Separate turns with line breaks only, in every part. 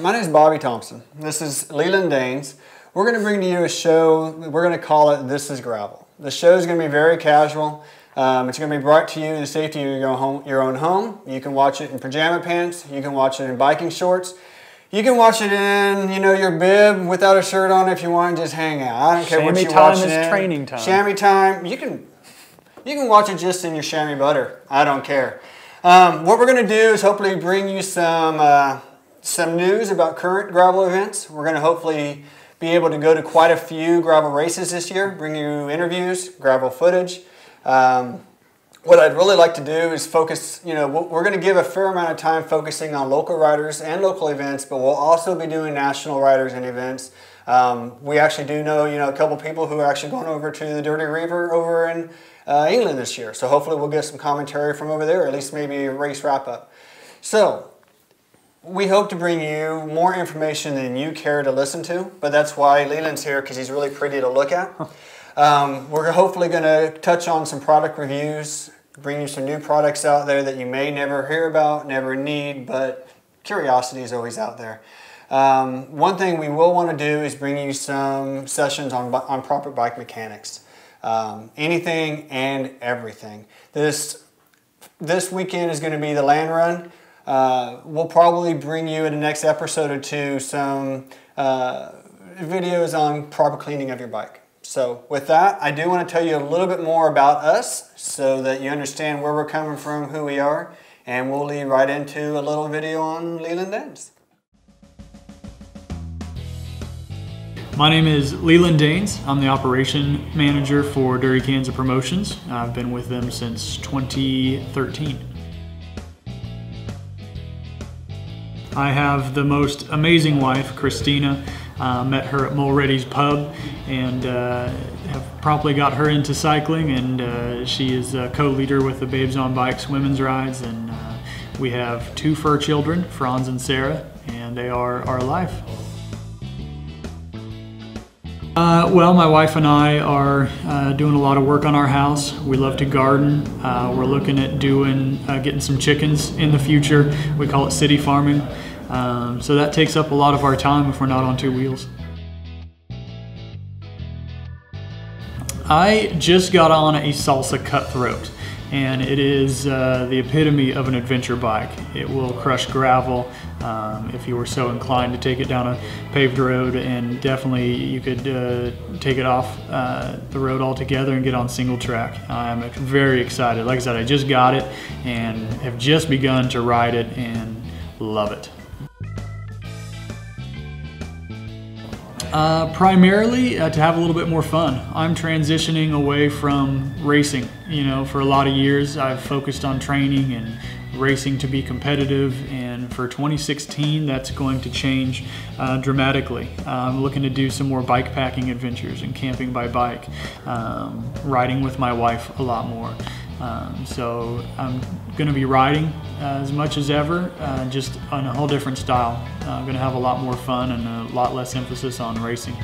My name is Bobby Thompson. This is Leland Danes. We're going to bring to you a show, we're going to call it This is Gravel. The show is going to be very casual. It's going to be brought to you in the safety of your own home. You can watch it in pajama pants. You can watch it in biking shorts. You can watch it in, your bib without a shirt on if you want to just hang out. I don't care what you watch it in.
Chamois time is training time.
Chamois time. You can watch it just in your chamois butter. I don't care. What we're going to do is hopefully bring you some news about current gravel events. We're going to hopefully be able to go to quite a few gravel races this year, bring you interviews, gravel footage. What I'd really like to do is focus, we're going to give a fair amount of time focusing on local riders and local events, but we'll also be doing national riders and events. We actually do know, a couple people who are actually going over to the Dirty River over in England this year. So hopefully we'll get some commentary from over there, or at least maybe a race wrap-up. So we hope to bring you more information than you care to listen to, but that's why Leland's here, because he's really pretty to look at. We're hopefully going to touch on some product reviews, bring you some new products out there that you may never hear about, never need, but curiosity is always out there. One thing we will want to do is bring you some sessions on proper bike mechanics. Anything and everything. This weekend is going to be the land run. We'll probably bring you in the next episode or two some videos on proper cleaning of your bike. So with that, I do want to tell you a little bit more about us so that you understand where we're coming from, who we are, and we'll lead right into a little video on Leland Danes.
My name is Leland Danes. I'm the operation manager for Dirty Kansas Promotions. I've been with them since 2013. I have the most amazing wife, Christina. Met her at Mulready's Pub and have promptly got her into cycling, and she is a co-leader with the Babes on Bikes women's rides, and we have 2 fur children, Franz and Sarah, and they are our life. Well, my wife and I are doing a lot of work on our house. We love to garden. We're looking at getting some chickens in the future. We call it city farming. So that takes up a lot of our time if we're not on 2 wheels. I just got on a Salsa Cutthroat, and it is the epitome of an adventure bike. It will crush gravel if you were so inclined to take it down a paved road, and definitely you could take it off the road altogether and get on single track. I'm very excited. Like I said, I just got it and have just begun to ride it and love it. Primarily to have a little bit more fun. I'm transitioning away from racing. For a lot of years I've focused on training and racing to be competitive, and for 2016 that's going to change dramatically. I'm looking to do some more bike packing adventures and camping by bike, riding with my wife a lot more. So I'm going to be riding as much as ever, just on a whole different style. I'm going to have a lot more fun and a lot less emphasis on racing.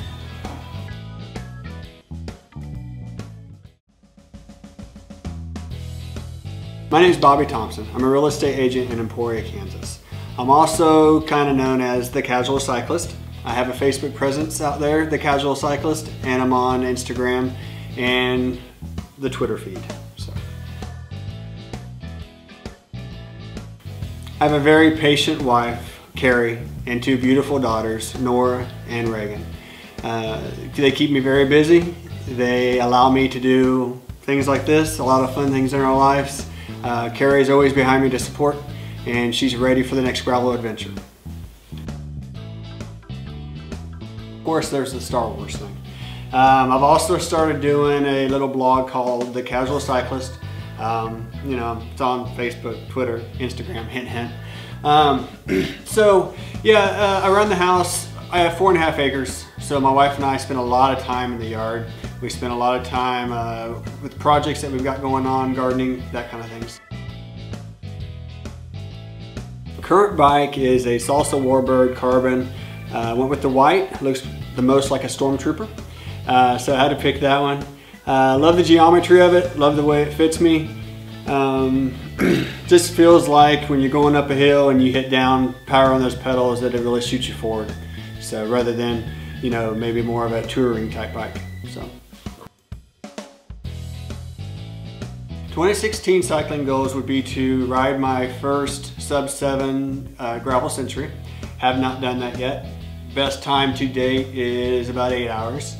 My name is Bobby Thompson. I'm a real estate agent in Emporia, Kansas. I'm also kind of known as the Casual Cyclist. I have a Facebook presence out there, the Casual Cyclist, and I'm on Instagram and the Twitter feed. I have a very patient wife, Carrie, and 2 beautiful daughters, Nora and Reagan. They keep me very busy. They allow me to do things like this, a lot of fun things in our lives. Carrie is always behind me to support, and she's ready for the next gravel adventure. Of course, there's the Star Wars thing. I've also started doing a little blog called The Casual Cyclist. It's on Facebook, Twitter, Instagram, hint, hint. Around the house, I have 4.5 acres. So my wife and I spend a lot of time in the yard. We spend a lot of time with projects that we've got going on, gardening, that kind of things. Current bike is a Salsa Warbird Carbon. Went with the white, looks the most like a Stormtrooper. So I had to pick that one. Love the geometry of it, love the way it fits me. Just feels like when you're going up a hill and you hit down, power on those pedals, that it really shoots you forward. So rather than, you know, maybe more of a touring type bike. So 2016 cycling goals would be to ride my first sub 7 gravel century. Have not done that yet. Best time to date is about 8 hours.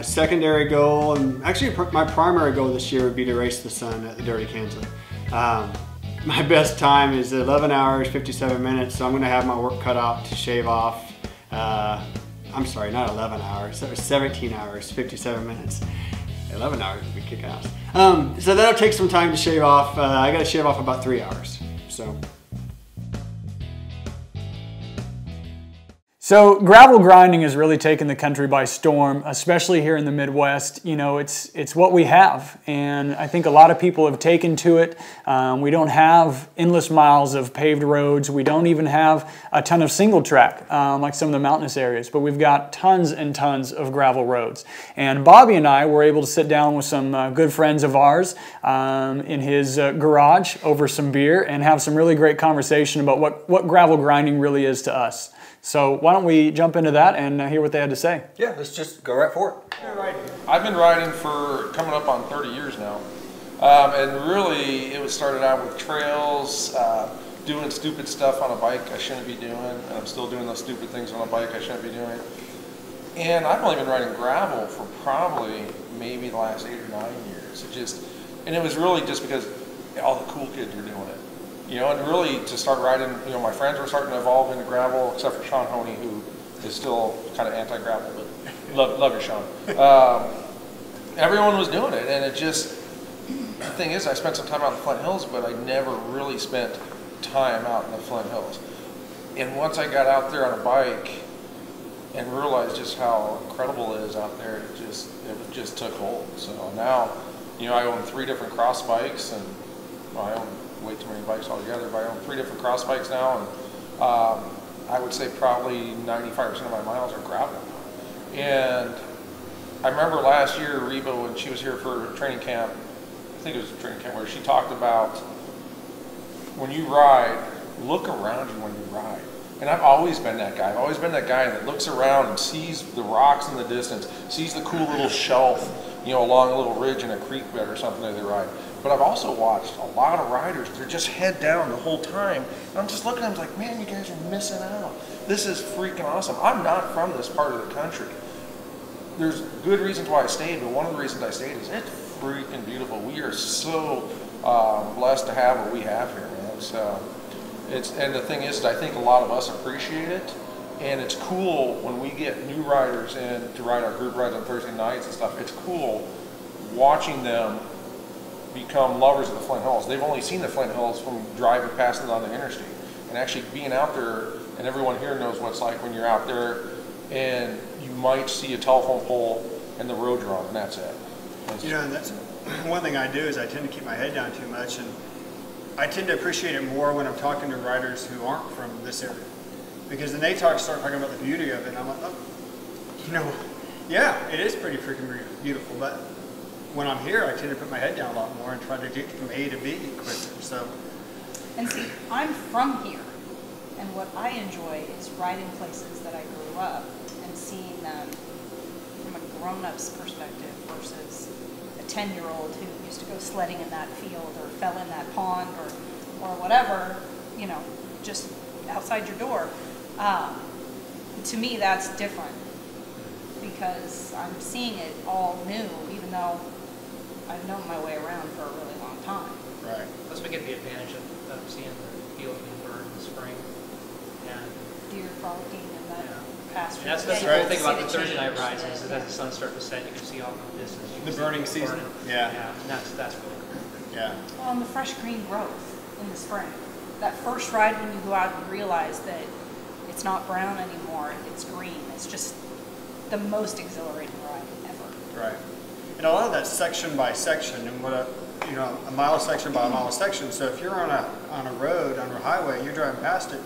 Secondary goal, and actually my primary goal this year would be to race the sun at the Dirty Kansas. My best time is 11 hours, 57 minutes, so I'm gonna have my work cut out to shave off, I'm sorry, not 11 hours, that was 17 hours, 57 minutes. 11 hours would be kick ass. So that'll take some time to shave off. I gotta shave off about 3 hours, so.
So gravel grinding has really taken the country by storm, especially here in the Midwest. You know, it's what we have, and I think a lot of people have taken to it. We don't have endless miles of paved roads. We don't even have a ton of single track like some of the mountainous areas, but we've got tons and tons of gravel roads. And Bobby and I were able to sit down with some good friends of ours in his garage over some beer and have some really great conversation about what gravel grinding really is to us. So why don't we jump into that and hear what they had to say?
Yeah, let's just go right for it.
I've been riding for coming up on 30 years now. And really, it was started out with trails, doing stupid stuff on a bike I shouldn't be doing, and I'm still doing those stupid things on a bike I shouldn't be doing. And I've only been riding gravel for probably maybe the last 8 or 9 years. And it was really just because all the cool kids were doing it. You know, and really to start riding, you know, my friends were starting to evolve into gravel, except for Sean Honey, who is still kind of anti-gravel, but love you, Sean. Everyone was doing it, and it just, the thing is, I spent some time out in the Flint Hills, but I never really spent time out in the Flint Hills. And once I got out there on a bike and realized just how incredible it is out there, it just took hold. So now, you know, I own 3 different cross bikes, and well, I own way too many bikes altogether, but I own 3 different cross bikes now, and I would say probably 95% of my miles are gravel. And I remember last year, Reba, when she was here for training camp, I think it was a training camp, where she talked about when you ride, look around you when you ride. And I've always been that guy. I've always been that guy that looks around and sees the rocks in the distance, sees the cool little shelf, you know, along a little ridge in a creek bed or something that they ride. But I've also watched a lot of riders, they're just head down the whole time. And I'm just looking at them like, man, you guys are missing out. This is freaking awesome. I'm not from this part of the country. There's good reasons why I stayed, but one of the reasons I stayed is it's freaking beautiful. We are so blessed to have what we have here, man. So and the thing is, I think a lot of us appreciate it. And it's cool when we get new riders in to ride our group rides on Thursday nights and stuff. It's cool watching them become lovers of the Flint Hills. They've only seen the Flint Hills from driving past it on the interstate. And actually being out there, and everyone here knows what it's like when you're out there and you might see a telephone pole and the road you're on, and that's it.
You know, and that's one thing I do is I tend to keep my head down too much, and I tend to appreciate it more when I'm talking to riders who aren't from this area. Because then they start talking about the beauty of it, and I'm like, oh, you know, yeah, it is pretty freaking beautiful, but when I'm here, I tend to put my head down a lot more and try to get from A to B quicker, so.
And see, I'm from here, and what I enjoy is riding places that I grew up and seeing them from a grown-up's perspective versus a 10-year-old who used to go sledding in that field or fell in that pond or whatever, you know, just outside your door. To me, that's different because I'm seeing it all new, even though I've known my way around for a really long time.
Right.
Plus we get the advantage of seeing the field being burned in the spring. And
Deer frolicking in that pasture.
and that's the cool thing about the Thursday night rides is that as the sun starts to set, you can see all the distance. You can
The
see
burning
it
season.
burning.
Yeah.
Yeah, and that's really cool.
Yeah.
Well, and the fresh green growth in the spring. That first ride when you go out and realize that it's not brown anymore, it's green. It's just the most exhilarating ride ever.
Right. And a lot of that section by section, and a mile section by mile section. So if you're on a road, on a highway, you're driving past it,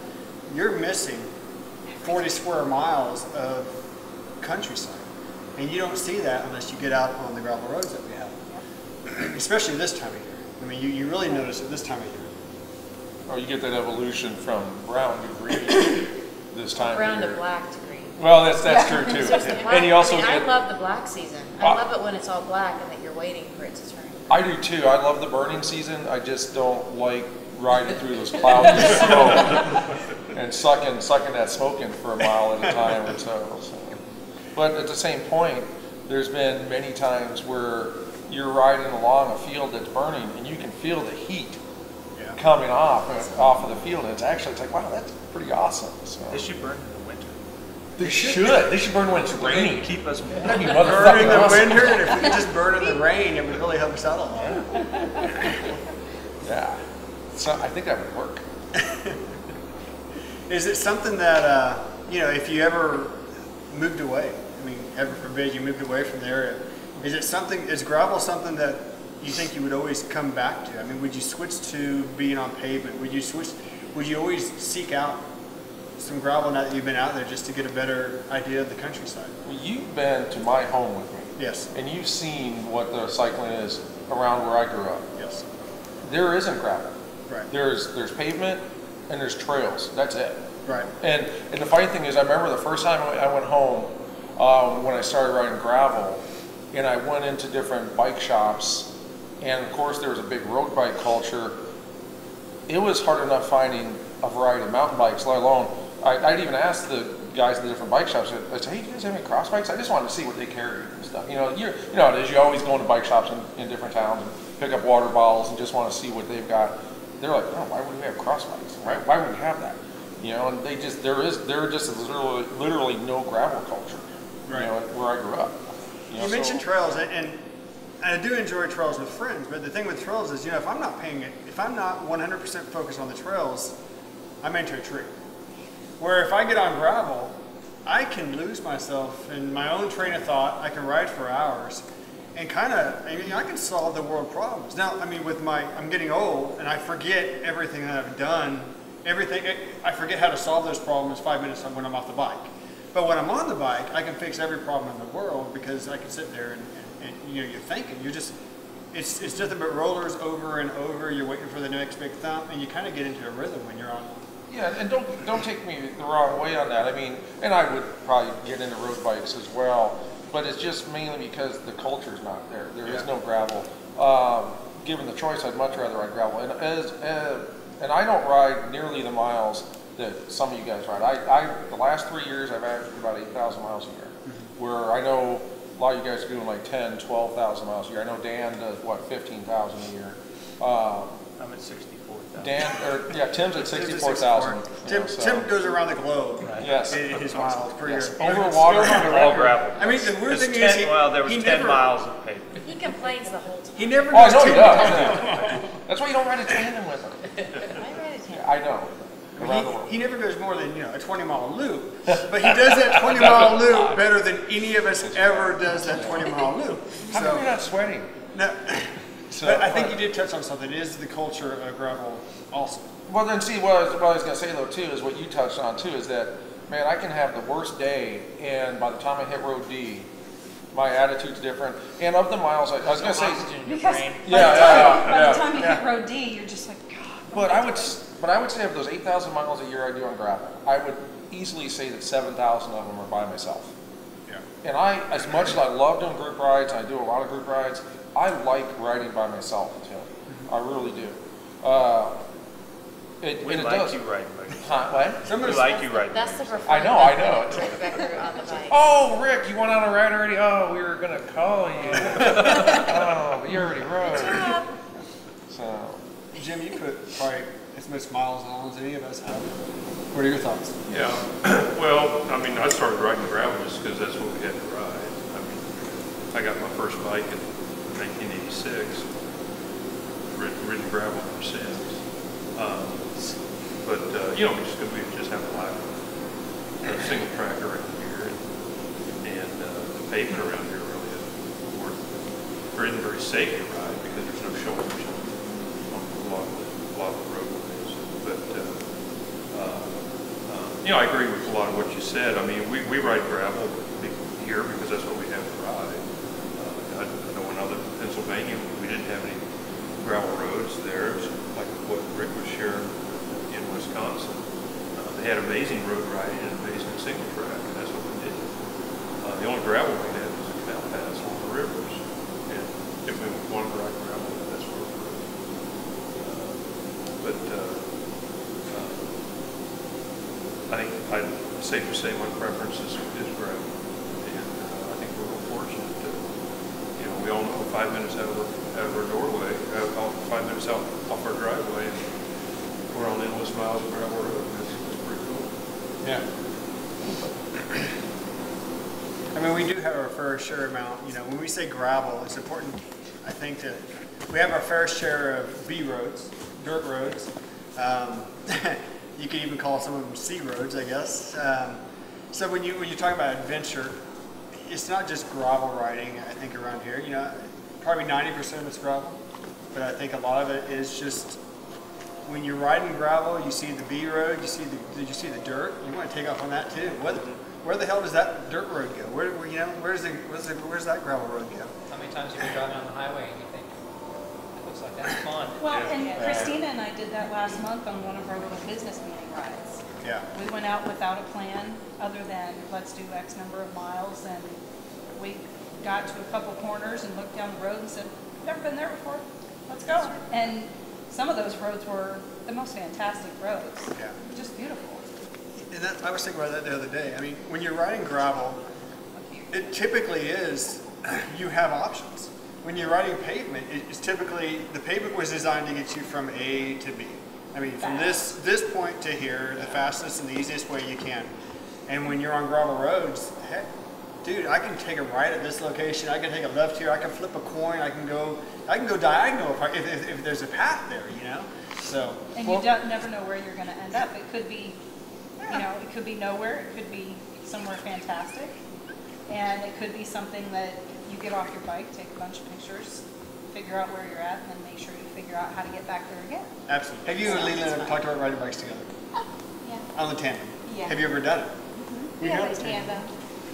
you're missing 40 square miles of countryside. And you don't see that unless you get out on the gravel roads that we have. Especially this time of year. I mean, you really notice it this time of year.
Or you get that evolution from brown to green this time
Brown
of year.
to black to green.
Well, that's true too.
So it's the black.
And you also
I
get.
love the black season. I love it when it's all black and that you're waiting for it to turn.
I do too. I love the burning season. I just don't like riding through those clouds of smoke and sucking that smoke in for a mile at a time or so. But at the same point, there's been many times where you're riding along a field that's burning and you can feel the heat coming off of the field. And it's like, wow, that's pretty awesome. So.
They should burn in the winter.
They should burn when it's raining.
Keep us warm.
That'd be
Burn in
motherfucking
the
awesome.
winter, and if we could just burn in the rain, it would really help us out a lot.
Yeah. So I think that would work.
Is it something that, if you ever moved away, I mean, heaven forbid you moved away from the area, is gravel something that you think you would always come back to? I mean, would you switch to being on pavement? Would you always seek out some gravel now that you've been out there just to get a better idea of the countryside?
Well, you've been to my home with me.
Yes.
And you've seen what the cycling is around where I grew up.
Yes.
There isn't gravel.
Right.
There's pavement and there's trails. That's it.
Right.
And the funny thing is, I remember the first time I went home when I started riding gravel, and I went into different bike shops, and of course there was a big road bike culture. It was hard enough finding a variety of mountain bikes, let alone, I'd even ask the guys in the different bike shops, I'd say, hey, do you guys have any cross bikes? I just wanted to see what they carry and stuff. You know how it is, you always go into bike shops in different towns and pick up water bottles and just want to see what they've got. They're like, oh, why would we have cross bikes? Why would we have that? And there just is literally no gravel culture,
Right.
Where I grew up.
You mentioned trails, and I do enjoy trails with friends, but the thing with trails is, if I'm not 100% focused on the trails, I'm into a tree. Where if I get on gravel, I can lose myself in my own train of thought. I can ride for hours, and I can solve the world problems. Now, I mean, I'm getting old, and I forget everything that I've done. I forget how to solve those problems 5 minutes when I'm off the bike. But when I'm on the bike, I can fix every problem in the world because I can sit there and you're thinking. It's nothing but rollers over and over. You're waiting for the next big thump, and you kind of get into a rhythm when you're on.
Yeah, and don't take me the wrong way on that. I mean, and I would probably get into road bikes as well, but it's just mainly because the culture's not there. There is no gravel. Given the choice, I'd much rather ride gravel. And I don't ride nearly the miles that some of you guys ride. The last 3 years, I've averaged about 8,000 miles a year, where I know a lot of you guys are doing like 10, 12,000 miles a year. I know Dan does, 15,000 a year.
I'm at 64,000.
Tim's at 64,000.
Tim goes around the globe.
Yes.
In his miles per year.
Over water.
All gravel.
I mean, the weird thing is,
there was 10 miles of pavement.
He complains the whole time.
he never
Oh, I
does
know he
too
does. That's why you don't ride a tandem with him.
I ride a tandem.
I know. Around the world.
He never goes more than a 20-mile loop, but he does that 20-mile loop better than any of us ever does that 20-mile loop.
How come you're not sweating?
No, but I think you did touch on something. It is the culture of gravel also.
Well, then see, what I was going to say, though, too, is what you touched on, too, is that, man, I can have the worst day, and by the time I hit Road D, my attitude's different. And of the miles, I was going to say...
Because by the time you hit Road D, you're just like, God.
But I would say of those 8,000 miles a year I do on gravel, I would easily say that 7,000 of them are by myself.
Yeah.
And as much as I love doing group rides, and I do a lot of group rides, I like riding by myself, too. I really do.
We like you riding by yourself.
What?
We like you riding by
That's the
yourself.
preferred
I know.
method, Rick Becker on the bike.
Oh, Rick, you went on a ride already? Oh, we were going to call you. Oh, but you already rode. So,
Jim, you put probably as much miles on as any of us have. What are your thoughts?
Yeah, well, I mean, I started riding gravel just because that's what we had to ride. I mean, I got my first bike in 1986, ridden gravel ever since. But we just have a single track around here, and the pavement around here really isn't very safe to ride because there's no shoulders on a lot of the roadways. But I agree with a lot of what you said. I mean, we ride gravel here because that's what we have to ride. I know in other Pennsylvania we didn't have any gravel roads there, like what Rick was sharing in Wisconsin. They had amazing road riding and amazing single track, and that's what we did. The only gravel we had was a canal pass on the rivers, and if we wanted to ride gravel, that's where we rode. I think it's safe to say my preference is gravel, and I think we're real fortunate that, you know, we all know 5 minutes out of our doorway, 5 minutes off our driveway, and we're on endless miles of gravel road. That's pretty cool.
Yeah. I mean, we do have our fair share amount. You know, when we say gravel, it's important, I think, that we have our fair share of B roads, dirt roads. You could even call some of them C roads, I guess. So when you talk about adventure, it's not just gravel riding. I think around here, you know, probably 90% of it's gravel, but I think a lot of it is just when you're riding gravel, you see the B road, you see the dirt. You want to take off on that too. Where the hell does that dirt road go? You know, where's that gravel road go?
How many times have you driving on the highway and you think, it looks like that's fun?
Well, and Christina and I did that last month on one of our little business meeting rides.
Yeah.
We went out without a plan other than let's do X number of miles, and we got to a couple corners and looked down the road and said, never been there before, let's go. And some of those roads were the most fantastic roads.
Yeah.
Just beautiful.
And I was thinking about that the other day. I mean, when you're riding gravel, it typically is, you have options. When you're riding pavement, it's typically, the pavement was designed to get you from A to B. I mean, from this point to here, the fastest and the easiest way you can. And when you're on gravel roads, heck, dude, I can take a right at this location, I can take a left here, I can flip a coin, I can go diagonal if there's a path there, you know? So.
And you never know where you're going to end up. It could be, you know, it could be nowhere, it could be somewhere fantastic, and it could be something that you get off your bike, take a bunch of pictures, figure out where you're at, and then make sure you figure out how to get back there again.
Absolutely. Have you and Leland talked about riding bikes together?
Yeah.
On the tandem?
Yeah.
Have you ever done it?
Mm-hmm. We have a tandem,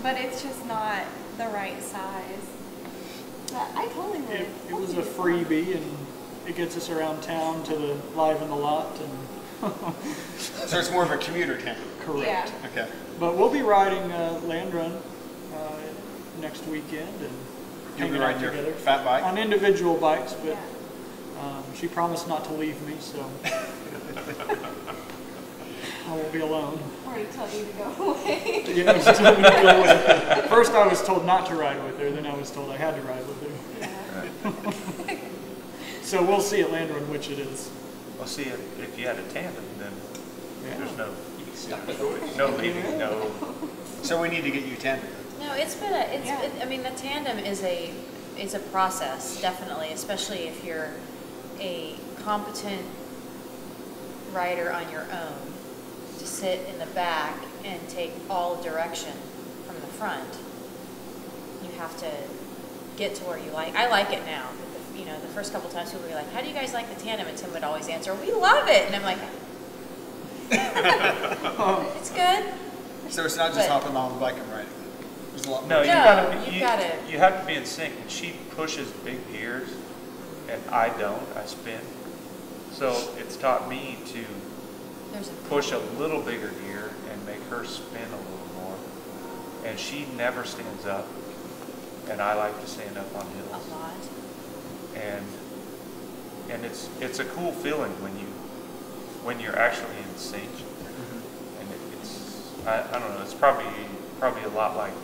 but it's just not the right size. But I totally would.
It was a freebie, and it gets us around town to the live in the lot. And
so it's more of a commuter tandem?
Correct.
Yeah.
Okay.
But we'll be riding Land Run next weekend and
You'll be
hanging out
riding your
together
fat bike?
on individual bikes, but
Yeah.
she promised not to leave me, so I won't be alone.
Or you tell you to go away.
Yeah, she told me to go away. First I was told not to ride with her, then I was told I had to ride with her.
Yeah.
So we'll see at Land Run which it is.
Well, see, if you had a tandem, then there's no
choice.
no leaving, no.
So we need to get you a tandem.
No, it's been I mean, the tandem is a process, definitely, especially if you're a competent rider on your own, to sit in the back and take all direction from the front. You have to get to where you like. I like it now. But you know, the first couple times people would be like, "How do you guys like the tandem?" And Tim would always answer, "We love it." And I'm like, "It's good."
So it's not just hopping on the bike and riding. There's a lot
No,
more.
you have to be in sync. And she pushes big gears, and I don't. I spin. So it's taught me to push a little bigger gear and make her spin a little more. And she never stands up, and I like to stand up on hills.
A lot.
And it's a cool feeling when you're actually in sync. And it's I don't know. It's probably a lot like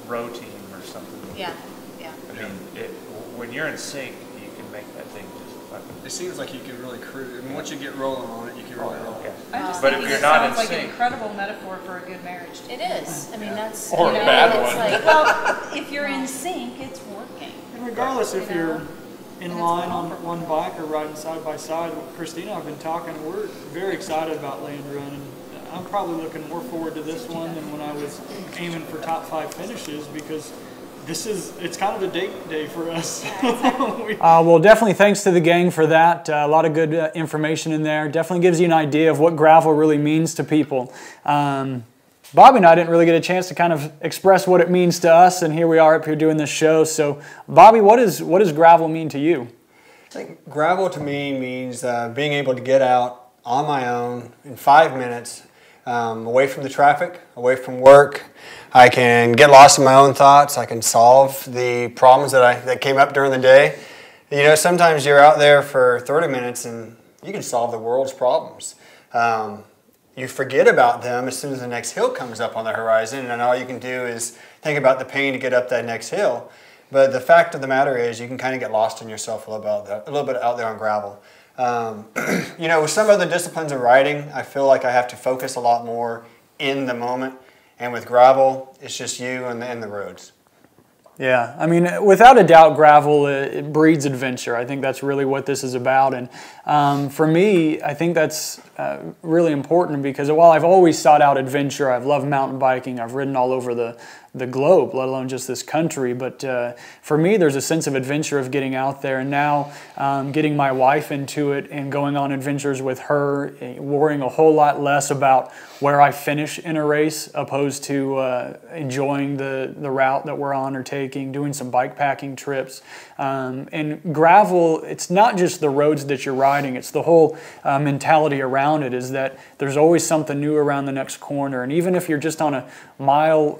row team or something.
Yeah, yeah.
I mean, when you're in sync, you can make that thing just fucking.
It seems like you can really cruise. I mean, once you get rolling on it, you can really roll.
Yeah.
I'm just
But
thinking
if you're
it
not
sounds
in
like
sync,
an incredible metaphor for a good marriage.
It is. I mean, that's
Or a bad
it's
one.
like,
Well, if you're in sync, it's working.
And regardless if you're in line on one bike or riding side by side, Christina and I have been talking, we're very excited about Land Run, and I'm probably looking more forward to this one than when I was aiming for top 5 finishes, because it's kind of a date day for us. Well, definitely thanks to the gang for that. A lot of good information in there. Definitely gives you an idea of what gravel really means to people. Bobby and I didn't really get a chance to kind of express what it means to us, and here we are up here doing this show. So, Bobby, what does gravel mean to you?
I think gravel to me means being able to get out on my own in 5 minutes, away from the traffic, away from work. I can get lost in my own thoughts. I can solve the problems that came up during the day. You know, sometimes you're out there for 30 minutes and you can solve the world's problems. You forget about them as soon as the next hill comes up on the horizon, and all you can do is think about the pain to get up that next hill. But the fact of the matter is you can kind of get lost in yourself a little bit out there on gravel. You know, with some other disciplines of riding, I feel like I have to focus a lot more in the moment. And with gravel, it's just you and the roads.
Yeah, I mean, without a doubt, gravel, it breeds adventure. I think that's really what this is about. And for me, I think that's really important because while I've always sought out adventure, I've loved mountain biking, I've ridden all over the globe, let alone just this country. But for me, there's a sense of adventure of getting out there. And now getting my wife into it and going on adventures with her, worrying a whole lot less about where I finish in a race opposed to enjoying the route that we're on or taking, doing some bike packing trips. And gravel, it's not just the roads that you're riding, it's the whole mentality around it is that there's always something new around the next corner. And even if you're just on a mile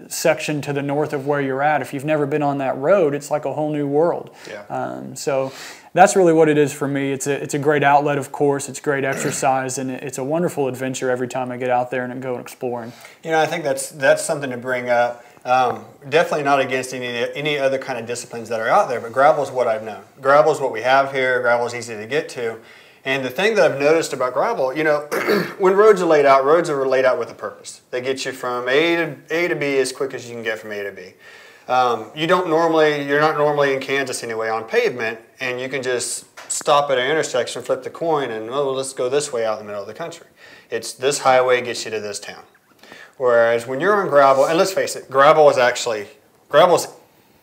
section to the north of where you're at, if you've never been on that road, it's like a whole new world. Yeah. So that's really what it is for me. It's a great outlet, of course. It's great exercise, and it's a wonderful adventure every time I get out there and go exploring. You know,
I think that's something to bring up. Definitely not against any other kind of disciplines that are out there, but gravel is what I've known. Gravel is what we have here. Gravel is easy to get to. And the thing that I've noticed about gravel, you know, when roads are laid out with a purpose. They get you from A to B as quick as you can get from A to B. You're not normally in Kansas anyway on pavement, and you can just stop at an intersection, flip the coin, and let's go this way out in the middle of the country. It's this highway gets you to this town. Whereas when you're on gravel, and let's face it, gravel is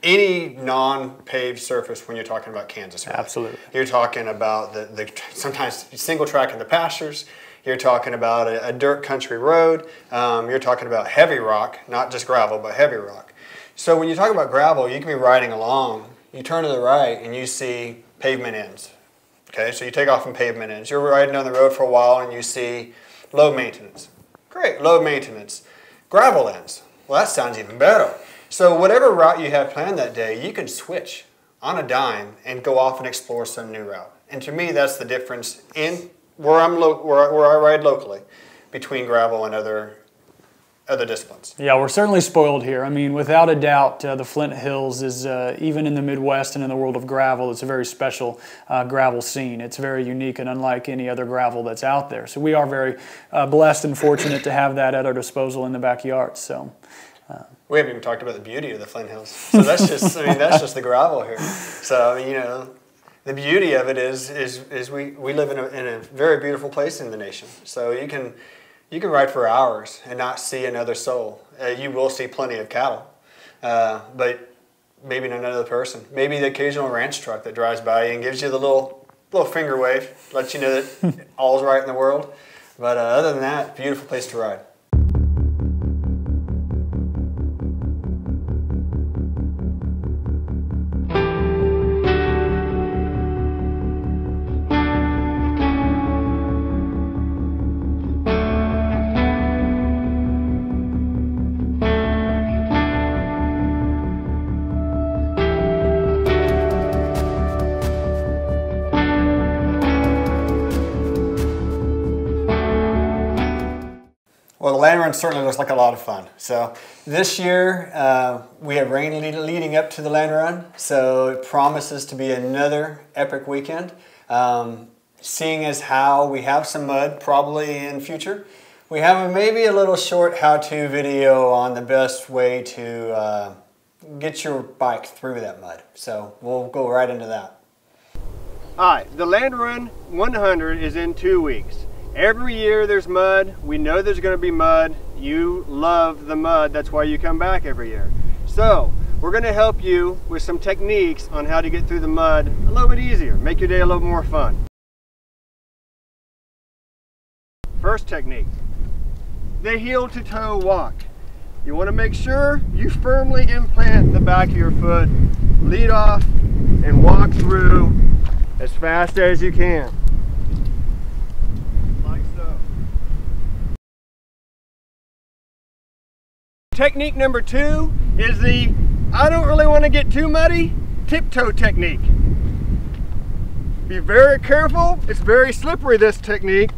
any non-paved surface when you're talking about Kansas. Right?
Absolutely.
You're talking about the sometimes single track in the pastures. You're talking about a dirt country road. You're talking about heavy rock, not just gravel, but heavy rock. So when you talk about gravel, you can be riding along, you turn to the right and you see pavement ends. Okay, so you take off from pavement ends. You're riding down the road for a while and you see low maintenance. Great, low maintenance. Gravel ends. Well, that sounds even better. So whatever route you have planned that day, you can switch on a dime and go off and explore some new route. And to me, that's the difference in where I ride locally between gravel and other disciplines.
Yeah, we're certainly spoiled here. I mean, without a doubt, the Flint Hills is, even in the Midwest and in the world of gravel, it's a very special gravel scene. It's very unique and unlike any other gravel that's out there. So we are very blessed and fortunate to have that at our disposal in the backyard. So.
We haven't even talked about the beauty of the Flint Hills. So that's just, that's just the gravel here. So, you know, the beauty of it is we live in a very beautiful place in the nation. So you can ride for hours and not see another soul. You will see plenty of cattle, but maybe not another person. Maybe the occasional ranch truck that drives by and gives you the little finger wave, lets you know that all's right in the world. But other than that, beautiful place to ride. Well, the land run certainly looks like a lot of fun. So this year we have rain leading up to the land run, so it promises to be another epic weekend. Seeing as how we have some mud probably in future, we have maybe a little short how-to video on the best way to get your bike through that mud. So we'll go right into that. All right, the Land Run 100 is in 2 weeks. Every year there's mud. We know there's going to be mud. You love the mud. That's why you come back every year. So we're going to help you with some techniques on how to get through the mud a little bit easier, make your day a little more fun. First technique, the heel to toe walk. You want to make sure you firmly implant the back of your foot, lead off and walk through as fast as you can. Like so. Technique number 2 is the I don't really want to get too muddy tiptoe technique. Be very careful. It's very slippery, this technique,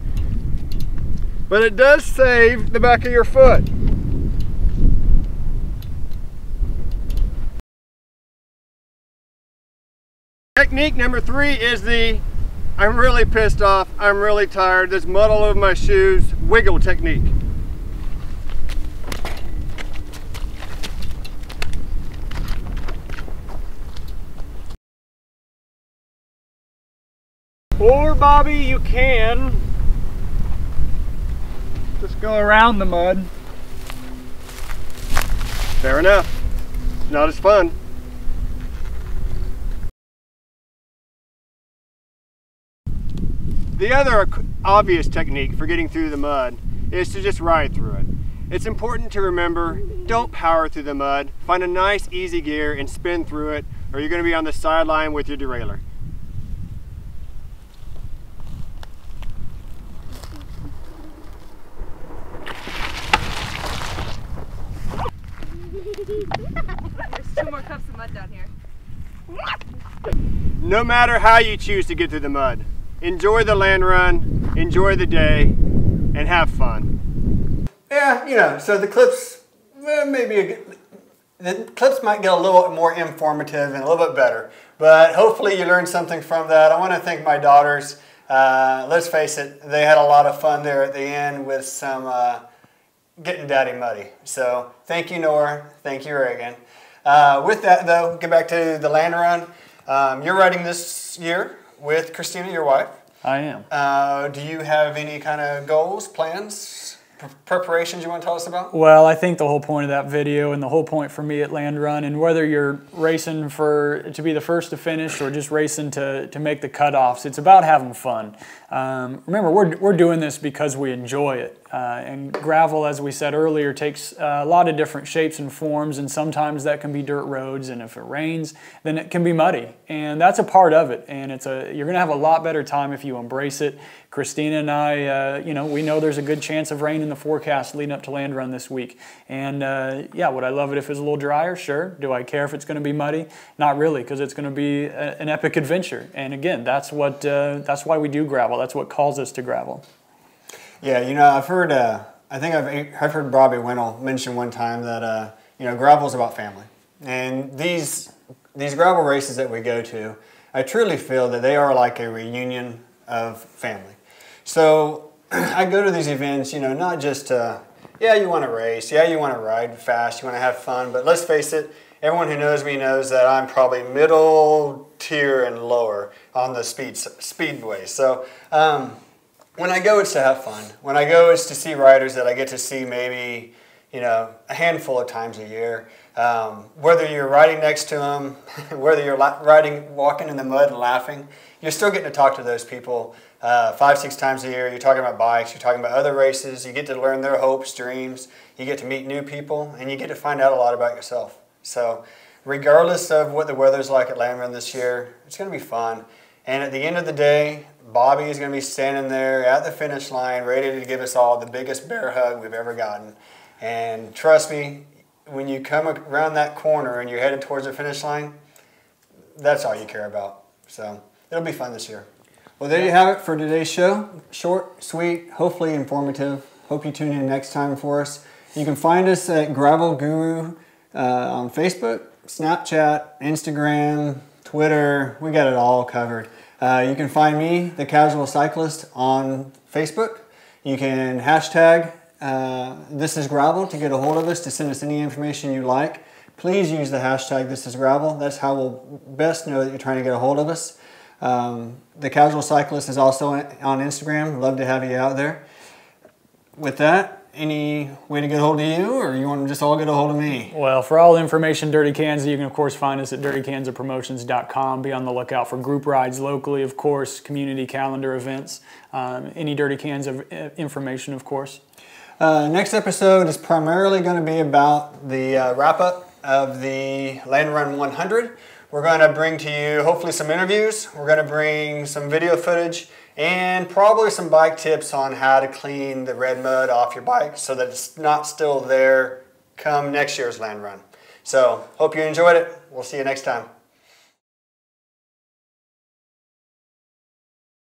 but it does save the back of your foot. Technique number 3 is the I'm really pissed off, I'm really tired, there's mud all over my shoes, wiggle technique. Or Bobby, you can just go around the mud. Fair enough. Not as fun. The other obvious technique for getting through the mud is to just ride through it. It's important to remember, don't power through the mud. Find a nice easy gear and spin through it, or you're going to be on the sideline with your derailleur.
There's 2 more cups of mud down here.
No matter how you choose to get through the mud, enjoy the land run, enjoy the day, and have fun. Yeah, you know, so the clips, the clips might get a little more informative and a little bit better, but hopefully you learned something from that. I want to thank my daughters. Let's face it, they had a lot of fun there at the end with some getting daddy muddy. So thank you, Nora. Thank you, Reagan. With that, though, get back to the land run. You're riding this year with Christina, your wife.
I am.
Do you have any kind of goals, plans, preparations you want to tell us about?
Well, I think the whole point of that video and the whole point for me at Land Run, and whether you're racing to be the first to finish or just racing to make the cutoffs, it's about having fun. Remember, we're doing this because we enjoy it. And gravel, as we said earlier, takes a lot of different shapes and forms, and sometimes that can be dirt roads, and if it rains, then it can be muddy. And that's a part of it, and you're going to have a lot better time if you embrace it. Christina and I, we know there's a good chance of rain in the forecast leading up to Land Run this week. And yeah, would I love it if it was a little drier? Sure. Do I care if it's going to be muddy? Not really, because it's going to be an epic adventure. And again, that's why we do gravel. That's what calls us to gravel.
Yeah, you know, I've heard, I think I've heard Bobby Winnell mention one time that, gravel is about family. And these gravel races that we go to, I truly feel that they are like a reunion of family. So I go to these events, not just yeah, you want to race, yeah, you want to ride fast, you want to have fun, but let's face it, everyone who knows me knows that I'm probably middle tier and lower on the speedway. So when I go, it's to have fun. When I go, it's to see riders that I get to see maybe, a handful of times a year. Whether you're riding next to them, whether you're walking in the mud and laughing, you're still getting to talk to those people 5-6 times a year. You're talking about bikes, you're talking about other races, you get to learn their hopes, dreams, you get to meet new people, and you get to find out a lot about yourself. So regardless of what the weather's like at Land Run this year, it's going to be fun. And at the end of the day, Bobby is going to be standing there at the finish line ready to give us all the biggest bear hug we've ever gotten. And trust me, when you come around that corner and you're headed towards the finish line, that's all you care about. So it'll be fun this year. Well, there you have it for today's show. Short, sweet, hopefully informative. Hope you tune in next time for us. You can find us at Gravel Guru on Facebook, Snapchat, Instagram, Twitter. We got it all covered. You can find me, the Casual Cyclist, on Facebook. You can hashtag This Is Gravel to get a hold of us, to send us any information you like. Please use the hashtag This Is Gravel. That's how we'll best know that you're trying to get a hold of us. The Casual Cyclist is also on Instagram. Love to have you out there. With that, any way to get a hold of you, or you want to just all get a hold of me?
Well, for all information Dirty Kansas, you can of course find us at dirtykansaspromotions.com. Be on the lookout for group rides locally, of course, community calendar events, any Dirty Kansas information, of course.
Next episode is primarily going to be about the wrap-up of the Land Run 100. We're going to bring to you hopefully some interviews. We're going to bring some video footage and probably some bike tips on how to clean the red mud off your bike so that it's not still there come next year's Land Run. So hope you enjoyed it. We'll see you next time.